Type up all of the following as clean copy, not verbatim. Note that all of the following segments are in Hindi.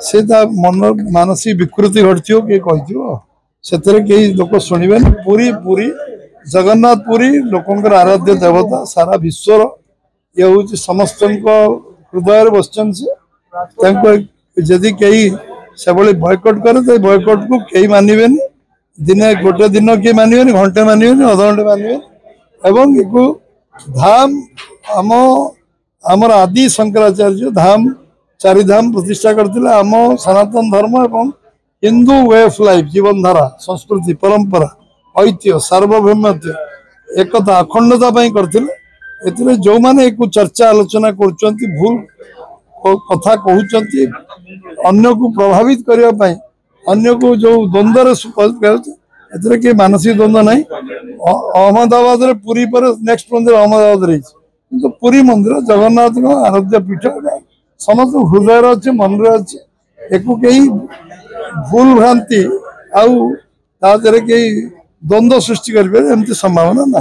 से मन मानसिक विकृति घटी किए कही कई लोक शुणे पूरी पूरी जगन्नाथ पुरी लोकंर आराध्य देवता सारा विश्वर ये हूँ समस्त हृदय बसन से जदि कई से बयकट करे बयकट को कई मानवे दिने गोटे दिन किए मानवे घंटे मानवे अध घंटे मानवे एवं धाम आम आमर आदि शंकराचार्य धाम चारिधाम प्रतिष्ठा करते आम सनातन धर्म एवं हिंदू वे ऑफ लाइफ जीवन धारा संस्कृति परंपरा ऐतिह्य सार्वभौमत्व एकता अखंडता करते जो मैंने एक चर्चा आलोचना कर भूल कथा कहते अन्य को प्रभावित करने अन्य को जो द्वंद्व के मानसिक द्वंद्व ना अहमदाबाद पुरी पर नेक्स्ट मंदिर अहमदाबाद रही तो पुरी मंदिर जगन्नाथ आराध्य पीठ समस्त हृदय अच्छे मन अच्छे एक कई भूल भ्रांति आदि कई द्वंद्व सृष्टि करें संभावना ना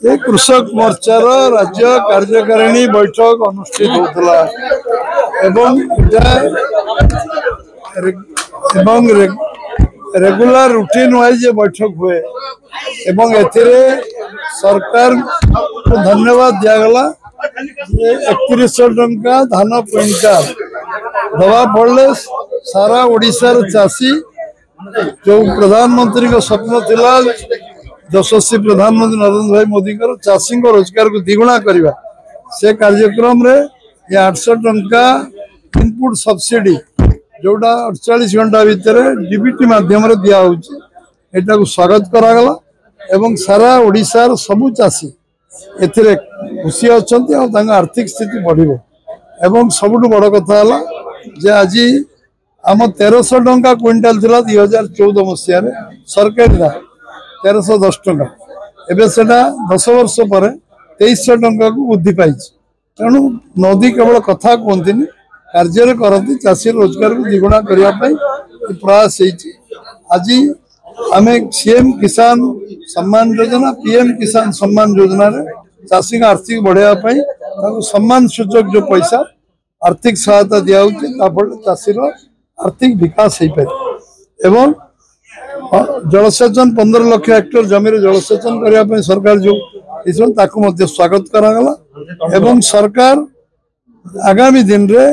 ये कृषक मोर्चार राज्य कार्यकारिणी बैठक अनुष्ठित होता रेगुलर रूटीन वाइज बैठक हुए एवं एथिरे सरकार को धन्यवाद दिगला 3100 टंका धान क्विंटाल दवा पड़े सारा ओडिशार चाषी जो प्रधानमंत्री का स्वप्न थिला यशस्वी प्रधानमंत्री नरेंद्र भाई मोदी चाषी रोजगार को द्विगुणा करने से कार्यक्रम रे ये 800 टंका इनपुट सब्सिडी जोटा 48 घंटा भितर डीबीटी माध्यम दिया स्वागत करागला एवं सारा ओडिशार सबु चाषी एथिरे खुशी अच्छा आर्थिक स्थिति बढ़िबो एवं सबुठ बड़ कथा जे आज आम 1300 टंका क्विंटाल थिला 2014 मसीह सरकारी दाम 1310 टंका एवं से 10 वर्ष पर 2300 टंका को वृद्धि पाई तेणु नदी केवल कथा कहते कार्य करती चाषी रोजगार को द्विगुणा करने प्रयास आज आम सीएम किसान सम्मान योजना पीएम किसान सम्मान योजना चाषी का आर्थिक बढ़ाई सम्मान सूचक जो पैसा आर्थिक सहायता दिखाई चाषीर आर्थिक विकास हो पाए एवं जलसेचन 15 लाख हेक्टर जमी जलसेचन करने सरकार जो स्वागत करागला एवं सरकार आगामी दिन रे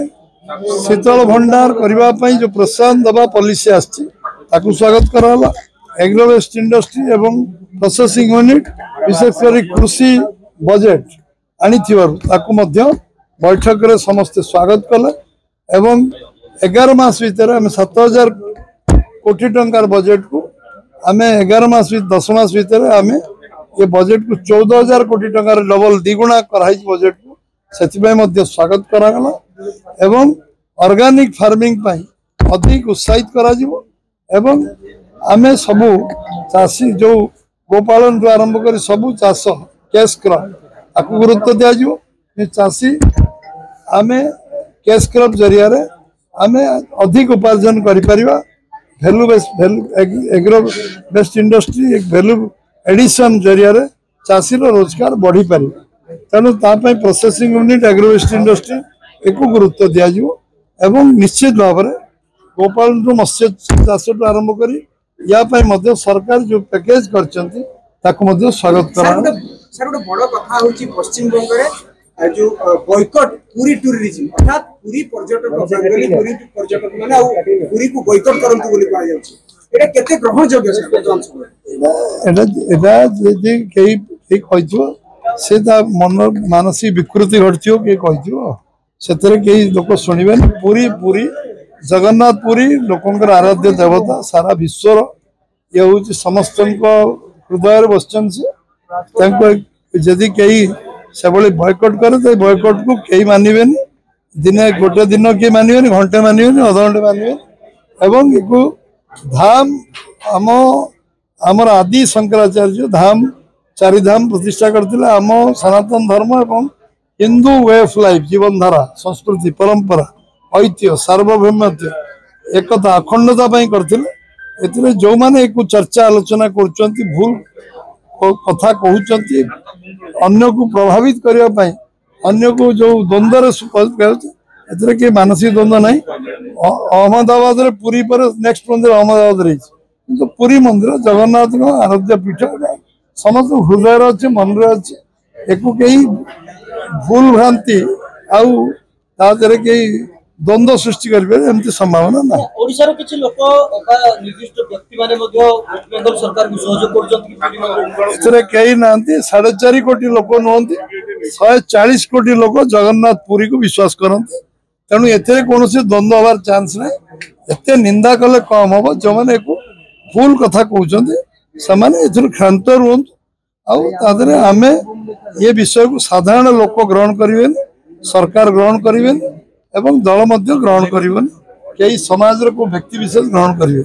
शीतल भंडार करने जो प्रोत्साहन दबा पॉलिसी आछि स्वागत कराला एग्रो वेस्ट इंडस्ट्री एवं प्रोसेसिंग यूनिट विशेषकर कृषि बजेट आनी बैठक रे समस्ते स्वागत कले एवं 11 मास भीतर आम 7000 कोटी टंकार बजेट को आम 11 मास 10 मास भीतर आम ये बजेट को 14000 कोटी टंकार डबल द्विगुणा कराई बजेट को से स्वागत करागला एवं ऑर्गेनिक फार्मिंग अधिक उत्साहित करा एवं आमे सबू चाषी जो गोपालन ठू आरंभ कर सबू चाष कैश क्रॉप आपको गुरुत्व दिज्व चाषी आमे कैश क्रॉप जरिया आमे अधिक उपार्जन करिपरिबा वैल्यू एग्रो बेस्ट इंडस्ट्री एक वैल्यू एडिशन जरिया चाषी रोजगार बढ़ी पार तेणु तापाई processing unit agro based industry एक गुरुत्व दिज्व एवं निश्चित भाव में गोपालन मत्स्य चाष आरंभ कर या सरकार जो पैकेज कर स्वागत करा सर गोटे बड़ कथा होची पश्चिम बंग रे जो बॉयकट पूरी टूरिज्म अर्थात पूरी पर्यटक बेंगली पूरी पर्यटक माने पूरी को बॉयकट करंतु बोली कहा जाउची एटा केते ग्रहण योग्य सर एटा एटा जे कई ठीक कहिथो से मन मानसिक विकृति घटी किए कही कई लोक शुणे पूरी पूरी जगन्नाथ पुरी लोकंर आराध्य देवता सारा विश्वर ये हूँ समस्त हृदय बसन से जदि कई से बयकट करे बयकट को कई मानवे दिने गोटे दिन किए मानवे घंटे मानवे अध घंटे मानवे एवं धाम आम आमर आदि शंकराचार्य धाम चारिधाम प्रतिष्ठा करते आम सनातन धर्म एवं हिंदू वे ऑफ लाइफ जीवन धारा संस्कृति परंपरा ऐतिह्य सार्वभौमत्व एकता अखंडता करते जो मैंने एक चर्चा आलोचना कर भूल कथा कहते अन्य को प्रभावित करने अन्य को जो द्वंद्व एथरे के मानसिक द्वंद्व नहीं अहमदाबाद रे पुरी पर नेक्स्ट मंदिर अहमदाबाद रही किंतु पुरी मंदिर जगन्नाथ आराध्य पीठ समस्त हृदय अच्छे मन रे अच्छे एको कई भूल भ्रांति आउ तादरे कई द्वंद्व सृष्टि करें संभावना ना ओडिशार किछि लोक बा निर्दिष्ट व्यक्ति माने मध्य वेस्ट बेंगल सरकार को सहयोग करछन कई ना 4.5 कोटी लोक नुहति 140 कोटी लोक जगन्नाथ पुरी को विश्वास करते तेणु एथे कौन द्वंद्व हबार चांस ना एत निंदा कले कम हम जो मैंने भूल कथा कहते से क्षांत रुहतु आम ये विषय को साधारण लोक ग्रहण करें सरकार ग्रहण करें एवं दल ग्रहण करें कई समाज को व्यक्ति विशेष ग्रहण करेंगे